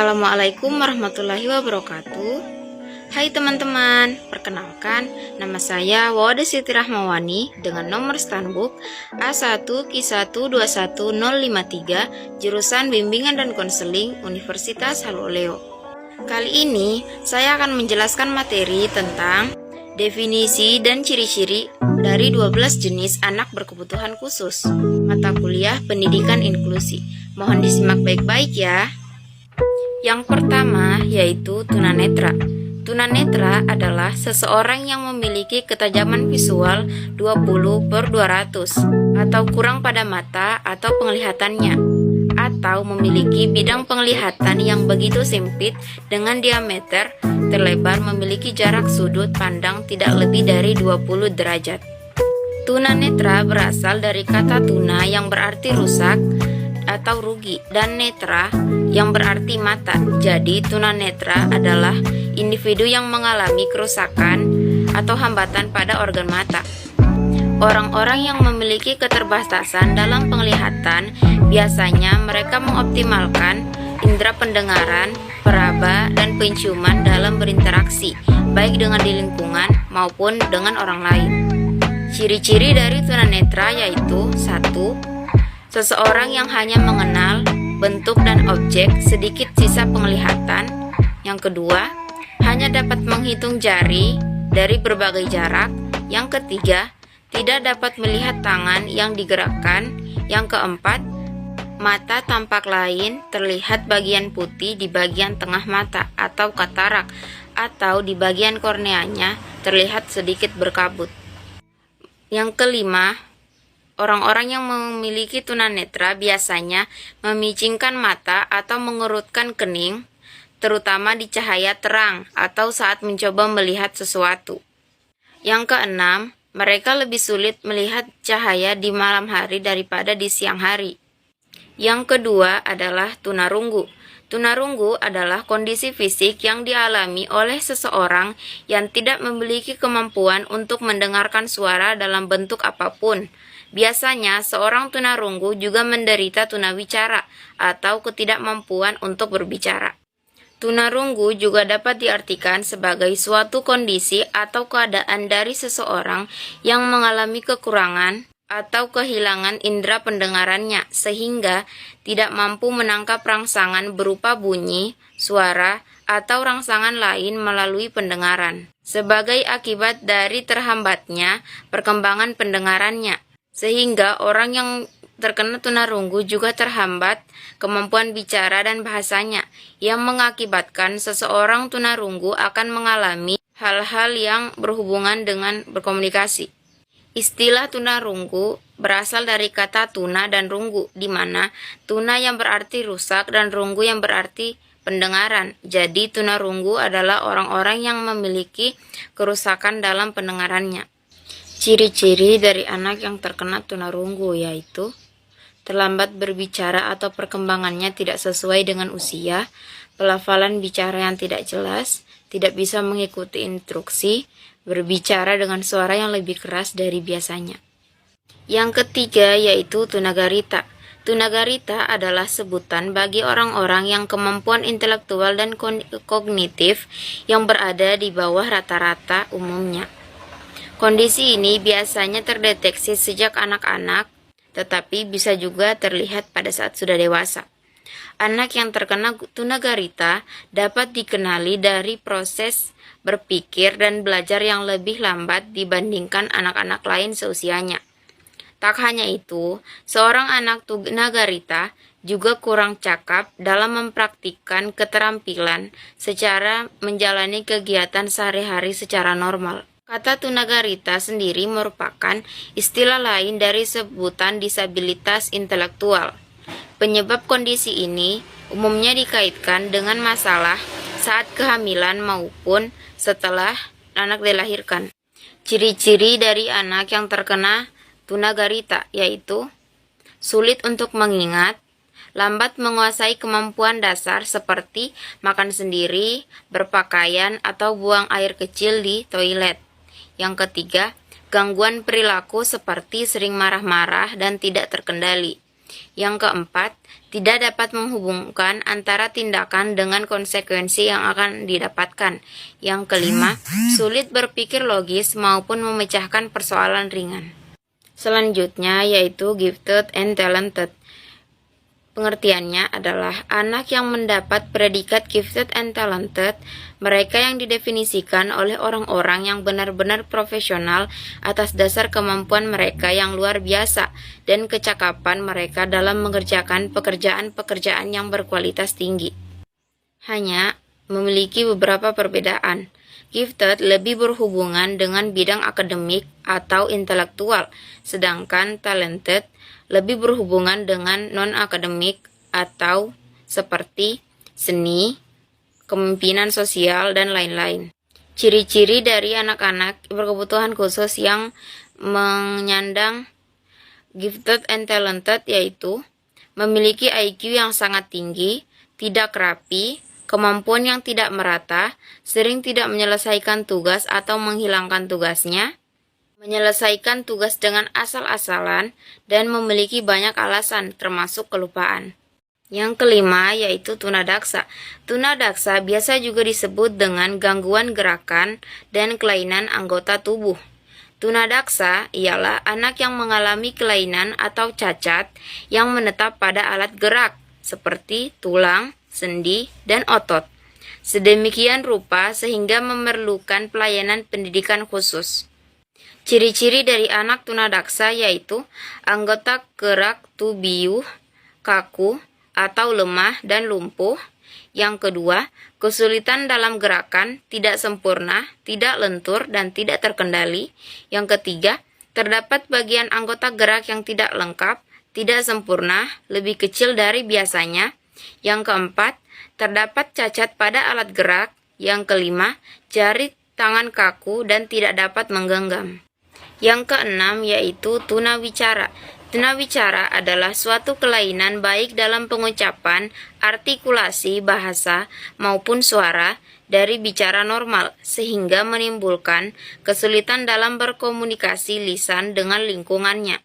Assalamualaikum warahmatullahi wabarakatuh. Hai teman-teman, perkenalkan nama saya Wawada Siti Rahmawani dengan nomor stanbook A1Q121053 jurusan Bimbingan dan Konseling Universitas Haloleo. Kali ini saya akan menjelaskan materi tentang definisi dan ciri-ciri dari 12 jenis anak berkebutuhan khusus. Mata kuliah Pendidikan Inklusi. Mohon disimak baik-baik ya. Yang pertama yaitu tunanetra. Tunanetra adalah seseorang yang memiliki ketajaman visual 20/200 atau kurang pada mata atau penglihatannya, atau memiliki bidang penglihatan yang begitu sempit dengan diameter terlebar memiliki jarak sudut pandang tidak lebih dari 20 derajat. Tunanetra berasal dari kata tuna yang berarti rusak atau rugi dan netra yang berarti mata. Jadi tunanetra adalah individu yang mengalami kerusakan atau hambatan pada organ mata. Orang-orang yang memiliki keterbatasan dalam penglihatan biasanya mereka mengoptimalkan indera pendengaran, peraba, dan penciuman dalam berinteraksi baik dengan di lingkungan maupun dengan orang lain. Ciri-ciri dari tunanetra yaitu 1. Seseorang yang hanya mengenal bentuk dan objek sedikit sisa penglihatan. Yang kedua, hanya dapat menghitung jari dari berbagai jarak. Yang ketiga, tidak dapat melihat tangan yang digerakkan. Yang keempat, mata tampak lain terlihat bagian putih di bagian tengah mata atau katarak, atau di bagian korneanya terlihat sedikit berkabut. Yang kelima, orang-orang yang memiliki tunanetra biasanya memicingkan mata atau mengerutkan kening, terutama di cahaya terang atau saat mencoba melihat sesuatu. Yang keenam, mereka lebih sulit melihat cahaya di malam hari daripada di siang hari. Yang kedua adalah tunarunggu. Tunarunggu adalah kondisi fisik yang dialami oleh seseorang yang tidak memiliki kemampuan untuk mendengarkan suara dalam bentuk apapun. Biasanya, seorang tunarunggu juga menderita tunawicara atau ketidakmampuan untuk berbicara. Tunarunggu juga dapat diartikan sebagai suatu kondisi atau keadaan dari seseorang yang mengalami kekurangan atau kehilangan indera pendengarannya sehingga tidak mampu menangkap rangsangan berupa bunyi, suara, atau rangsangan lain melalui pendengaran. Sebagai akibat dari terhambatnya perkembangan pendengarannya, sehingga orang yang terkena tunarunggu juga terhambat kemampuan bicara dan bahasanya, yang mengakibatkan seseorang tunarunggu akan mengalami hal-hal yang berhubungan dengan berkomunikasi. Istilah tunarunggu berasal dari kata tuna dan runggu, di mana tuna yang berarti rusak dan runggu yang berarti pendengaran. Jadi tunarunggu adalah orang-orang yang memiliki kerusakan dalam pendengarannya. Ciri-ciri dari anak yang terkena tunarunggu yaitu terlambat berbicara atau perkembangannya tidak sesuai dengan usia, pelafalan bicara yang tidak jelas, tidak bisa mengikuti instruksi, berbicara dengan suara yang lebih keras dari biasanya. Yang ketiga yaitu tunagarita. Tunagarita adalah sebutan bagi orang-orang yang kemampuan intelektual dan kognitif yang berada di bawah rata-rata umumnya. Kondisi ini biasanya terdeteksi sejak anak-anak, tetapi bisa juga terlihat pada saat sudah dewasa. Anak yang terkena tunagarita dapat dikenali dari proses berpikir dan belajar yang lebih lambat dibandingkan anak-anak lain seusianya. Tak hanya itu, seorang anak tunagarita juga kurang cakap dalam mempraktikkan keterampilan secara menjalani kegiatan sehari-hari secara normal. Kata tunagarita sendiri merupakan istilah lain dari sebutan disabilitas intelektual. Penyebab kondisi ini umumnya dikaitkan dengan masalah saat kehamilan maupun setelah anak dilahirkan. Ciri-ciri dari anak yang terkena tunagarita yaitu sulit untuk mengingat, lambat menguasai kemampuan dasar seperti makan sendiri, berpakaian, atau buang air kecil di toilet. Yang ketiga, gangguan perilaku seperti sering marah-marah dan tidak terkendali. Yang keempat, tidak dapat menghubungkan antara tindakan dengan konsekuensi yang akan didapatkan. Yang kelima, sulit berpikir logis maupun memecahkan persoalan ringan. Selanjutnya yaitu gifted and talented. Pengertiannya adalah anak yang mendapat predikat gifted and talented, mereka yang didefinisikan oleh orang-orang yang benar-benar profesional atas dasar kemampuan mereka yang luar biasa dan kecakapan mereka dalam mengerjakan pekerjaan-pekerjaan yang berkualitas tinggi. Hanya memiliki beberapa perbedaan. Gifted lebih berhubungan dengan bidang akademik atau intelektual, sedangkan talented lebih berhubungan dengan non-akademik atau seperti seni, kepemimpinan sosial, dan lain-lain. Ciri-ciri dari anak-anak berkebutuhan khusus yang menyandang gifted and talented yaitu memiliki IQ yang sangat tinggi, tidak rapi, kemampuan yang tidak merata, sering tidak menyelesaikan tugas atau menghilangkan tugasnya, menyelesaikan tugas dengan asal-asalan, dan memiliki banyak alasan termasuk kelupaan. Yang kelima yaitu tunadaksa. Tunadaksa biasa juga disebut dengan gangguan gerakan dan kelainan anggota tubuh. Tunadaksa ialah anak yang mengalami kelainan atau cacat yang menetap pada alat gerak seperti tulang, sendi, dan otot. Sedemikian rupa sehingga memerlukan pelayanan pendidikan khusus. Ciri-ciri dari anak tunadaksa yaitu anggota gerak tubuh kaku atau lemah dan lumpuh. Yang kedua, kesulitan dalam gerakan, tidak sempurna, tidak lentur, dan tidak terkendali. Yang ketiga, terdapat bagian anggota gerak yang tidak lengkap, tidak sempurna, lebih kecil dari biasanya. Yang keempat, terdapat cacat pada alat gerak. Yang kelima, jari tangan kaku dan tidak dapat menggenggam. Yang keenam yaitu tunawicara. Tunawicara adalah suatu kelainan baik dalam pengucapan, artikulasi, bahasa, maupun suara dari bicara normal, sehingga menimbulkan kesulitan dalam berkomunikasi lisan dengan lingkungannya.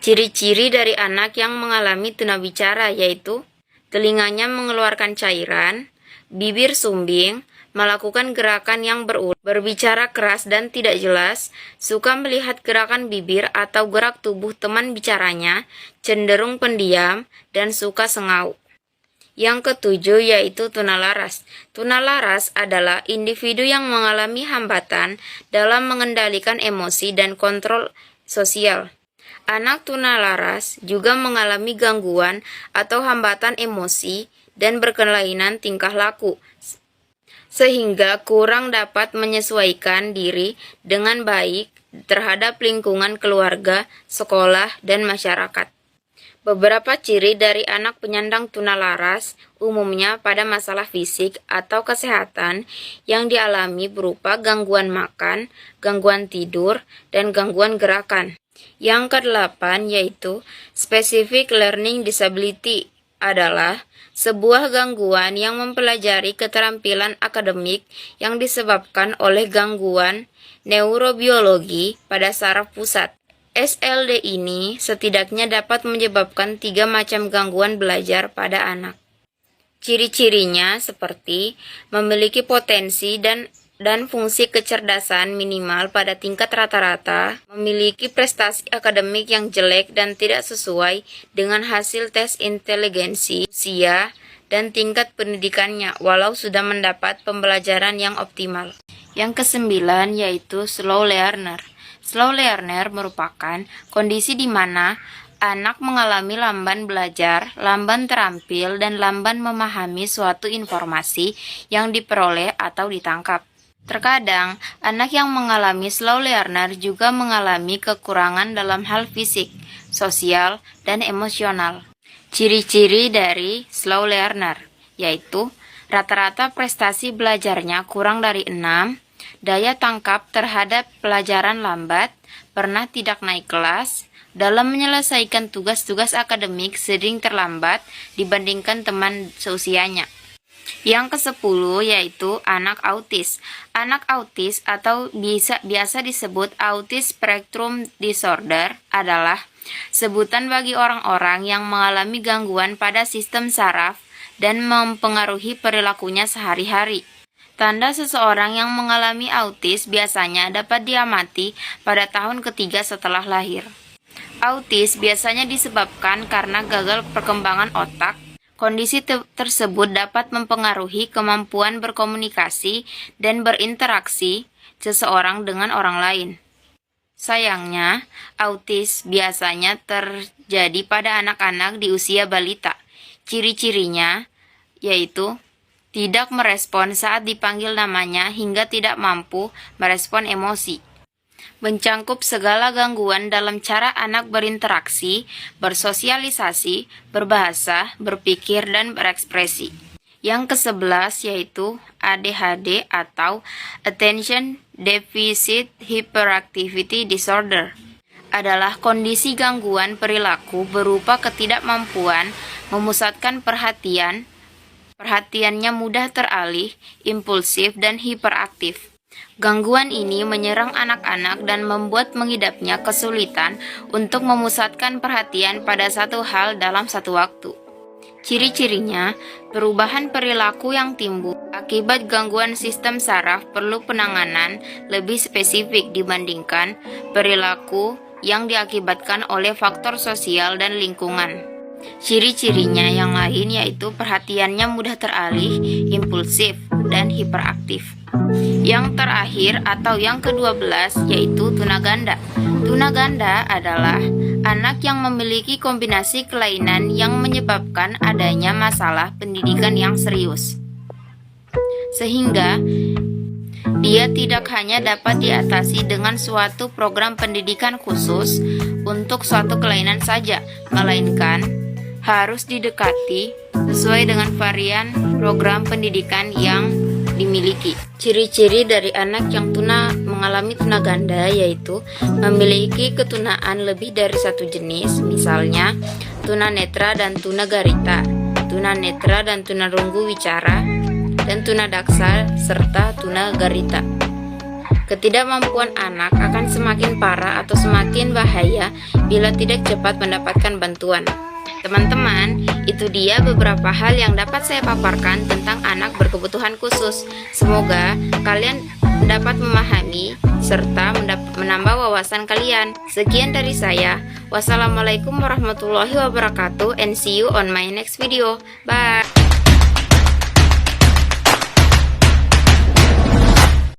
Ciri-ciri dari anak yang mengalami tunawicara yaitu telinganya mengeluarkan cairan, bibir sumbing, melakukan gerakan yang berulang, berbicara keras dan tidak jelas, suka melihat gerakan bibir atau gerak tubuh teman bicaranya, cenderung pendiam, dan suka sengau. Yang ketujuh yaitu tunalaras. Tunalaras adalah individu yang mengalami hambatan dalam mengendalikan emosi dan kontrol sosial. Anak tunalaras juga mengalami gangguan atau hambatan emosi dan berkelainan tingkah laku, sehingga kurang dapat menyesuaikan diri dengan baik terhadap lingkungan keluarga, sekolah, dan masyarakat. Beberapa ciri dari anak penyandang tunalaras umumnya pada masalah fisik atau kesehatan yang dialami berupa gangguan makan, gangguan tidur, dan gangguan gerakan. Yang kedelapan yaitu Specific Learning Disability adalah sebuah gangguan yang mempelajari keterampilan akademik yang disebabkan oleh gangguan neurobiologi pada saraf pusat. SLD ini setidaknya dapat menyebabkan 3 macam gangguan belajar pada anak. Ciri-cirinya seperti memiliki potensi dan fungsi kecerdasan minimal pada tingkat rata-rata, memiliki prestasi akademik yang jelek dan tidak sesuai dengan hasil tes inteligensi, usia, dan tingkat pendidikannya walau sudah mendapat pembelajaran yang optimal. Yang kesembilan yaitu slow learner. Slow learner merupakan kondisi di mana anak mengalami lamban belajar, lamban terampil, dan lamban memahami suatu informasi yang diperoleh atau ditangkap. Terkadang, anak yang mengalami slow learner juga mengalami kekurangan dalam hal fisik, sosial, dan emosional. Ciri-ciri dari slow learner yaitu rata-rata prestasi belajarnya kurang dari 6, daya tangkap terhadap pelajaran lambat, pernah tidak naik kelas, dalam menyelesaikan tugas-tugas akademik sering terlambat dibandingkan teman seusianya. Yang ke-10 yaitu anak autis. Anak autis atau biasa disebut autism spectrum disorder adalah Sebutan bagi orang-orang yang mengalami gangguan pada sistem saraf dan mempengaruhi perilakunya sehari-hari. Tanda seseorang yang mengalami autis biasanya dapat diamati pada tahun ketiga setelah lahir. Autis biasanya disebabkan karena gagal perkembangan otak. Kondisi tersebut dapat mempengaruhi kemampuan berkomunikasi dan berinteraksi seseorang dengan orang lain. Sayangnya, autis biasanya terjadi pada anak-anak di usia balita. Ciri-cirinya yaitu tidak merespon saat dipanggil namanya hingga tidak mampu merespon emosi. Mencangkup segala gangguan dalam cara anak berinteraksi, bersosialisasi, berbahasa, berpikir, dan berekspresi. Yang ke-11 yaitu ADHD atau Attention Deficit Hyperactivity Disorder. Adalah kondisi gangguan perilaku berupa ketidakmampuan memusatkan perhatiannya mudah teralih, impulsif, dan hiperaktif. Gangguan ini menyerang anak-anak dan membuat mengidapnya kesulitan untuk memusatkan perhatian pada satu hal dalam satu waktu. Ciri-cirinya, perubahan perilaku yang timbul akibat gangguan sistem saraf perlu penanganan lebih spesifik dibandingkan perilaku yang diakibatkan oleh faktor sosial dan lingkungan. Ciri-cirinya yang lain yaitu perhatiannya mudah teralih, impulsif, dan hiperaktif. Yang terakhir atau yang ke-12 yaitu tunaganda. Tunaganda adalah anak yang memiliki kombinasi kelainan yang menyebabkan adanya masalah pendidikan yang serius. Sehingga dia tidak hanya dapat diatasi dengan suatu program pendidikan khusus untuk suatu kelainan saja, melainkan harus didekati sesuai dengan varian program pendidikan yang dimiliki. Ciri-ciri dari anak yang mengalami tunaganda yaitu memiliki ketunaan lebih dari satu jenis, misalnya tunanetra dan tunagarita, tunanetra dan tunarunggu wicara, dan tunadaksa serta tunagarita. Ketidakmampuan anak akan semakin parah atau semakin bahaya bila tidak cepat mendapatkan bantuan. Teman-teman, itu dia beberapa hal yang dapat saya paparkan tentang anak berkebutuhan khusus. Semoga kalian dapat memahami serta menambah wawasan kalian. Sekian dari saya. Wassalamualaikum warahmatullahi wabarakatuh and see you on my next video. Bye.